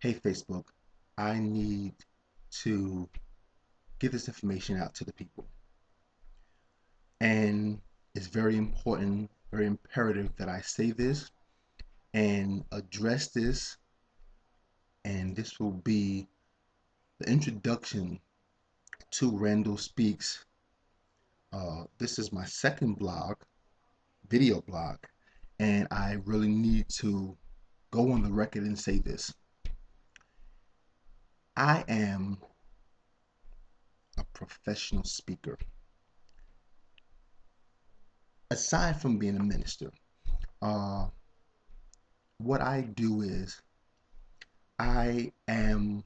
Hey Facebook, I need to get this information out to the people. And it's very important, very imperative that I say this and address this. And this will be the introduction to Randall Speaks. This is my second blog, video blog, and I really need to go on the record and say this. I am a professional speaker. Aside from being a minister, uh, what I do is I am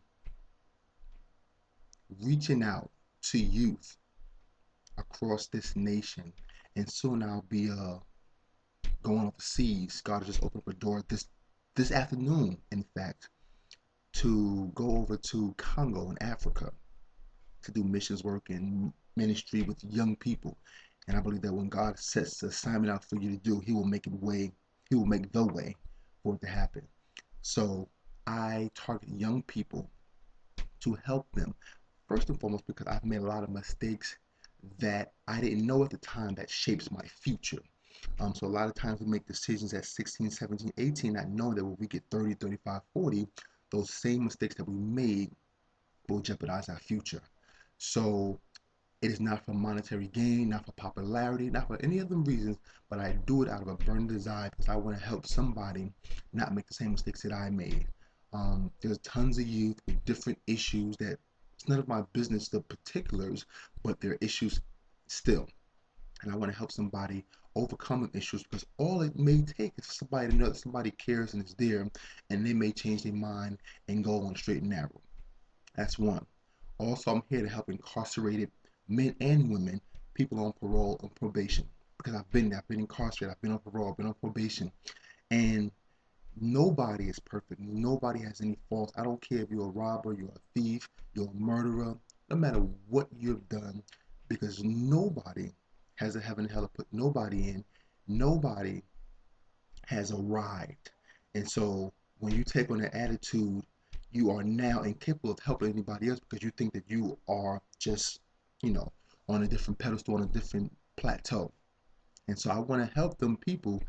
reaching out to youth across this nation, and soon I'll be going overseas. God has just opened up a door this afternoon, in fact, to go over to Congo in Africa to do missions work and ministry with young people. And I believe that when God sets the assignment out for you to do, He will make it way. He will make the way for it to happen. So I target young people to help them. First and foremost, because I've made a lot of mistakes that I didn't know at the time that shapes my future. So a lot of times we make decisions at 16, 17, 18, not knowing that when we get 30, 35, 40, those same mistakes that we made will jeopardize our future. So it is not for monetary gain, not for popularity, not for any of them reasons, but I do it out of a burning desire because I want to help somebody not make the same mistakes that I made. There's tons of youth with different issues that it's none of my business, the particulars, but there are issues still. And I want to help somebody overcome the issues because all it may take is somebody to know that somebody cares and is there, and they may change their mind and go on straight and narrow. That's one. Also, I'm here to help incarcerated men and women, people on parole and probation, because I've been there. I've been incarcerated. I've been on parole. I've been on probation, and nobody is perfect. Nobody has any faults. I don't care if you're a robber, you're a thief, you're a murderer, no matter what you've done, because nobody has a heaven and hell to put nobody in. Nobody has arrived. And so when you take on that attitude, you are now incapable of helping anybody else because you think that you are just, you know, on a different pedestal, on a different plateau. And so I want to help them people,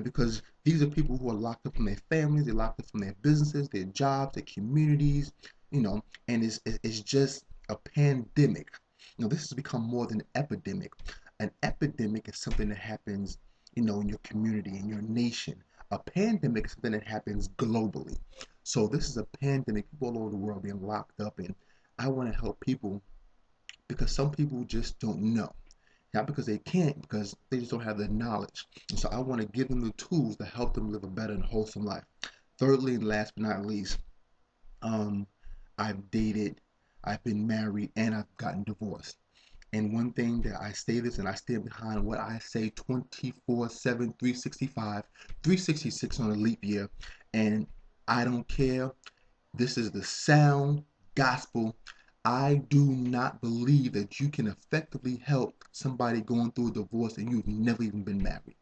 because these are people who are locked up from their families, they're locked up from their businesses, their jobs, their communities, and it's just a pandemic. This has become more than an epidemic. An epidemic is something that happens, in your community, in your nation. A pandemic is something that happens globally. So this is a pandemic, people all over the world being locked up, and I want to help people because some people just don't know. Not because they can't, because they just don't have the knowledge. And so I want to give them the tools to help them live a better and wholesome life. Thirdly, and last but not least, um, I've dated, I've been married, and I've gotten divorced. And one thing that I say this and I stand behind what I say 24/7, 365, 366 on a leap year. And I don't care. This is the sound gospel. I do not believe that you can effectively help somebody going through a divorce and you've never even been married.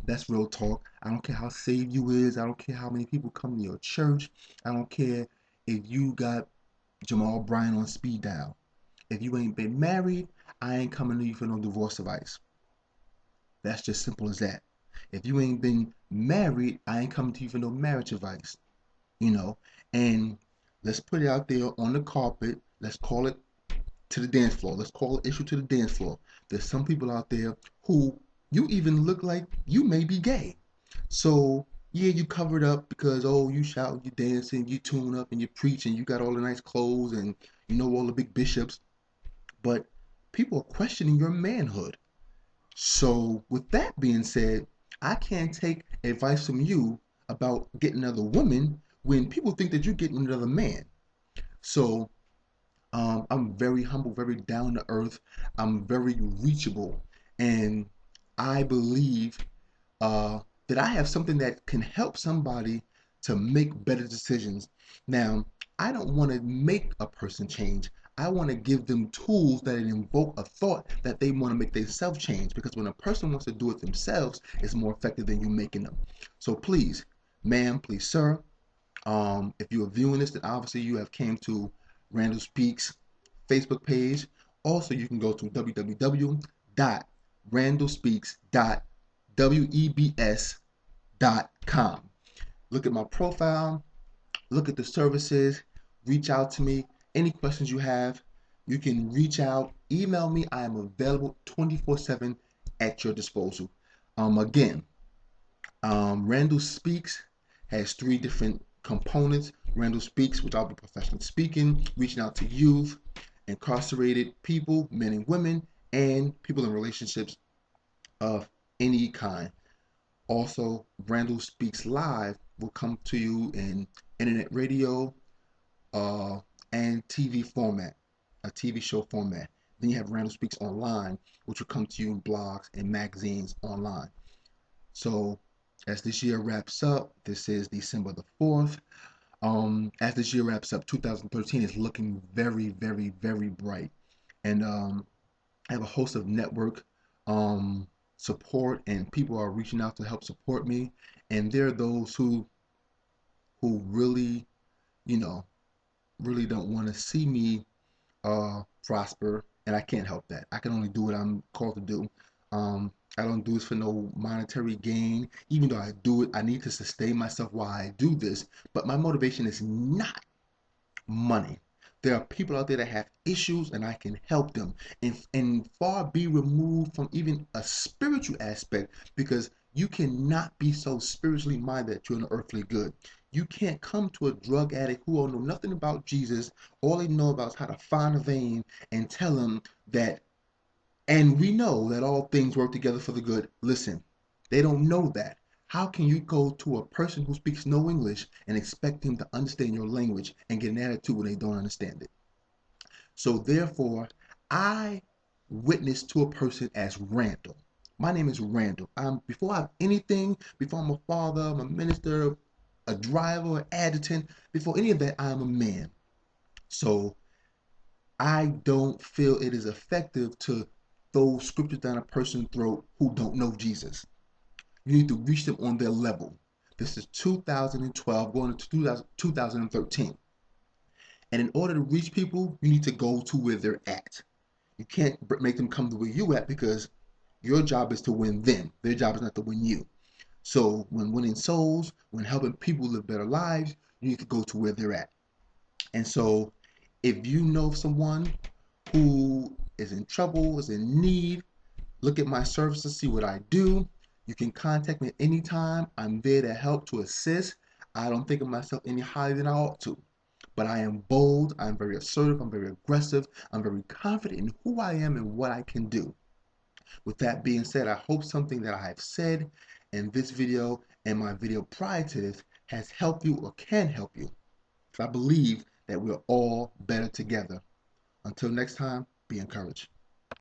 That's real talk. I don't care how saved you is. I don't care how many people come to your church. I don't care if you got Jamal Bryant on speed dial. If you ain't been married, I ain't coming to you for no divorce advice. That's just simple as that. If you ain't been married, I ain't coming to you for no marriage advice. you know, and let's put it out there on the carpet. Let's call it to the dance floor. Let's call it issue to the dance floor. There's some people out there who you even look like you may be gay. So yeah, you covered up because you shout, you dancing, you tune up and you preach and you got all the nice clothes and you know all the big bishops, but people are questioning your manhood. So with that being said, I can't take advice from you about getting another woman when people think that you're getting another man. So I'm very humble, very down to earth. I'm very reachable, and I believe uh, that I have something that can help somebody to make better decisions. Now, I don't want to make a person change. I want to give them tools that invoke a thought that they want to make themselves change. Because when a person wants to do it themselves, it's more effective than you making them. So please, ma'am, please, sir, If you are viewing this, then obviously you have came to Randall Speaks Facebook page. Also, you can go to www.randallspeaks.webs.com. Look at my profile, look at the services, reach out to me. Any questions you have, you can reach out, email me. I am available 24/7 at your disposal. Again, Randall Speaks has three different components. Randall Speaks, which I'll be professionally speaking, reaching out to youth, incarcerated people, men and women, and people in relationships of any kind. Also, Randall Speaks Live will come to you in internet radio uh, and TV format, a TV show format. Then you have Randall Speaks Online, which will come to you in blogs and magazines online. So as this year wraps up, this is December the 4th. As this year wraps up, 2013 is looking very, very, very bright. And I have a host of network support, and people are reaching out to help support me. And there are those who really, you know, really don't want to see me prosper, and I can't help that. I can only do what I'm called to do. I don't do this for no monetary gain. Even though I do it, I need to sustain myself while I do this. But my motivation is not money. There are people out there that have issues, and I can help them. And far be removed from even a spiritual aspect, because you cannot be so spiritually minded that you're an earthly good. You can't come to a drug addict who don't know nothing about Jesus. All they know about is how to find a vein and tell them that, and we know that all things work together for the good. Listen, they don't know that. How can you go to a person who speaks no English and expect them to understand your language and get an attitude when they don't understand it? So therefore, I witness to a person as Randall. My name is Randall. Before I'm anything, before I'm a father, I'm a minister, a driver, an adjutant, before any of that, I'm a man. So I don't feel it is effective to throw scriptures down a person's throat who don't know Jesus. You need to reach them on their level. This is 2012 going into 2013. And in order to reach people, you need to go to where they're at. You can't make them come to where you at, because your job is to win them. Their job is not to win you. So when winning souls, when helping people live better lives, you need to go to where they're at. And so if you know someone who is in trouble, is in need, look at my services, see what I do. You can contact me at any time. I'm there to help, to assist. I don't think of myself any higher than I ought to. But I am bold, I'm very assertive, I'm very aggressive, I'm very confident in who I am and what I can do. With that being said, I hope something that I have said in this video and my video prior to this has helped you or can help you. I believe that we're all better together. Until next time, be encouraged.